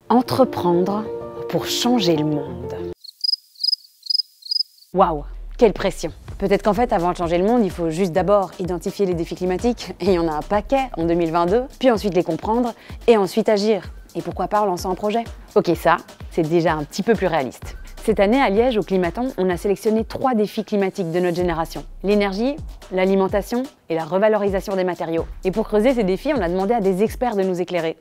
Entreprendre pour changer le monde. Waouh, quelle pression! Peut-être qu'en fait, avant de changer le monde, il faut juste d'abord identifier les défis climatiques, et il y en a un paquet en 2022, puis ensuite les comprendre, et ensuite agir. Et pourquoi pas en lançant un projet? Ok, ça, c'est déjà un petit peu plus réaliste. Cette année, à Liège, au Climaton, on a sélectionné 3 défis climatiques de notre génération. L'énergie, l'alimentation et la revalorisation des matériaux. Et pour creuser ces défis, on a demandé à des experts de nous éclairer.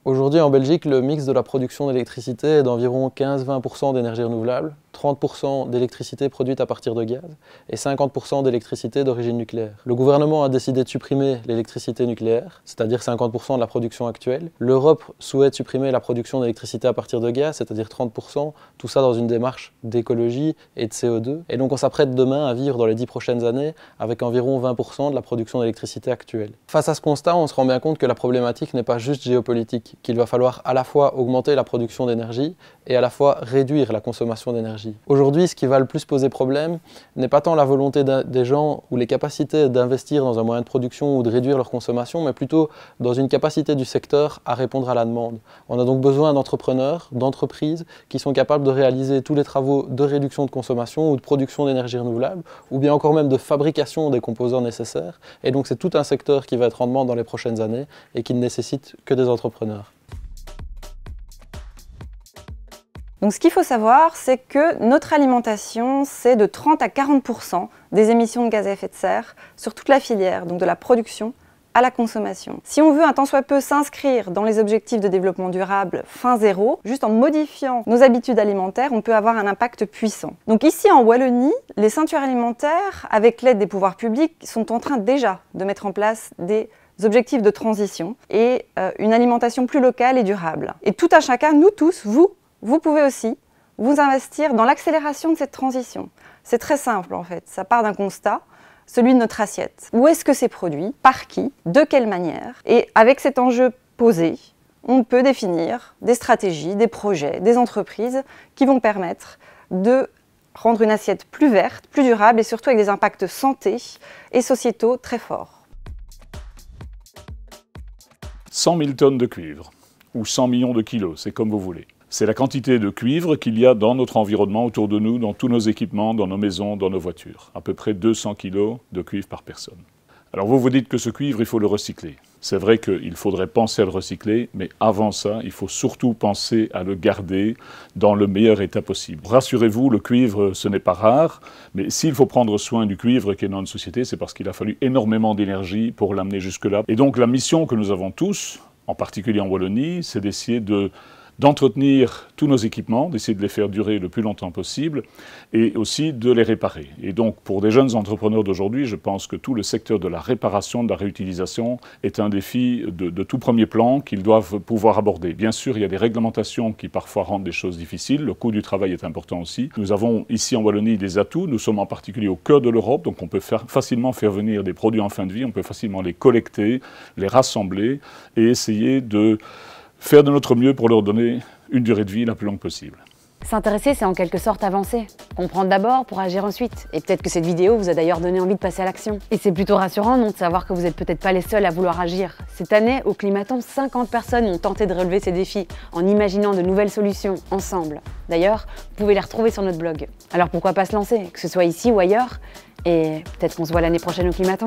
Aujourd'hui en Belgique, le mix de la production d'électricité est d'environ 15-20% d'énergie renouvelable, 30% d'électricité produite à partir de gaz et 50% d'électricité d'origine nucléaire. Le gouvernement a décidé de supprimer l'électricité nucléaire, c'est-à-dire 50% de la production actuelle. L'Europe souhaite supprimer la production d'électricité à partir de gaz, c'est-à-dire 30%, tout ça dans une démarche d'écologie et de CO2. Et donc on s'apprête demain à vivre dans les 10 prochaines années avec environ 20% de la production d'électricité actuelle. Face à ce constat, on se rend bien compte que la problématique n'est pas juste géopolitique, qu'il va falloir à la fois augmenter la production d'énergie et à la fois réduire la consommation d'énergie. Aujourd'hui, ce qui va le plus poser problème n'est pas tant la volonté des gens ou les capacités d'investir dans un moyen de production ou de réduire leur consommation, mais plutôt dans une capacité du secteur à répondre à la demande. On a donc besoin d'entrepreneurs, d'entreprises qui sont capables de réaliser tous les travaux de réduction de consommation ou de production d'énergie renouvelable, ou bien encore même de fabrication des composants nécessaires. Et donc c'est tout un secteur qui va être en demande dans les prochaines années et qui ne nécessite que des entrepreneurs. Donc ce qu'il faut savoir, c'est que notre alimentation, c'est de 30 à 40% des émissions de gaz à effet de serre sur toute la filière, donc de la production à la consommation. Si on veut un tant soit peu s'inscrire dans les objectifs de développement durable fin zéro, juste en modifiant nos habitudes alimentaires, on peut avoir un impact puissant. Donc ici en Wallonie, les ceintures alimentaires, avec l'aide des pouvoirs publics, sont en train déjà de mettre en place des objectifs de transition et une alimentation plus locale et durable. Et tout un chacun, nous tous, vous pouvez aussi vous investir dans l'accélération de cette transition. C'est très simple en fait, ça part d'un constat, celui de notre assiette. Où est-ce que c'est produit? Par qui? De quelle manière? Et avec cet enjeu posé, on peut définir des stratégies, des projets, des entreprises qui vont permettre de rendre une assiette plus verte, plus durable et surtout avec des impacts santé et sociétaux très forts. 100 000 tonnes de cuivre, ou 100 millions de kilos, c'est comme vous voulez. C'est la quantité de cuivre qu'il y a dans notre environnement, autour de nous, dans tous nos équipements, dans nos maisons, dans nos voitures. À peu près 200 kilos de cuivre par personne. Alors vous dites que ce cuivre, il faut le recycler. C'est vrai qu'il faudrait penser à le recycler, mais avant ça, il faut surtout penser à le garder dans le meilleur état possible. Rassurez-vous, le cuivre, ce n'est pas rare, mais s'il faut prendre soin du cuivre qui est dans notre société, c'est parce qu'il a fallu énormément d'énergie pour l'amener jusque-là. Et donc la mission que nous avons tous, en particulier en Wallonie, c'est d'essayer d'entretenir tous nos équipements, d'essayer de les faire durer le plus longtemps possible et aussi de les réparer. Et donc pour des jeunes entrepreneurs d'aujourd'hui, je pense que tout le secteur de la réparation, de la réutilisation est un défi de tout premier plan qu'ils doivent pouvoir aborder. Bien sûr, il y a des réglementations qui parfois rendent les choses difficiles, le coût du travail est important aussi. Nous avons ici en Wallonie des atouts, nous sommes en particulier au cœur de l'Europe, donc on peut facilement faire venir des produits en fin de vie, on peut facilement les collecter, les rassembler et essayer de faire de notre mieux pour leur donner une durée de vie la plus longue possible. S'intéresser, c'est en quelque sorte avancer. Comprendre d'abord pour agir ensuite. Et peut-être que cette vidéo vous a d'ailleurs donné envie de passer à l'action. Et c'est plutôt rassurant, non, de savoir que vous n'êtes peut-être pas les seuls à vouloir agir. Cette année, au Climaton, 50 personnes ont tenté de relever ces défis en imaginant de nouvelles solutions ensemble. D'ailleurs, vous pouvez les retrouver sur notre blog. Alors pourquoi pas se lancer, que ce soit ici ou ailleurs, et peut-être qu'on se voit l'année prochaine au Climaton.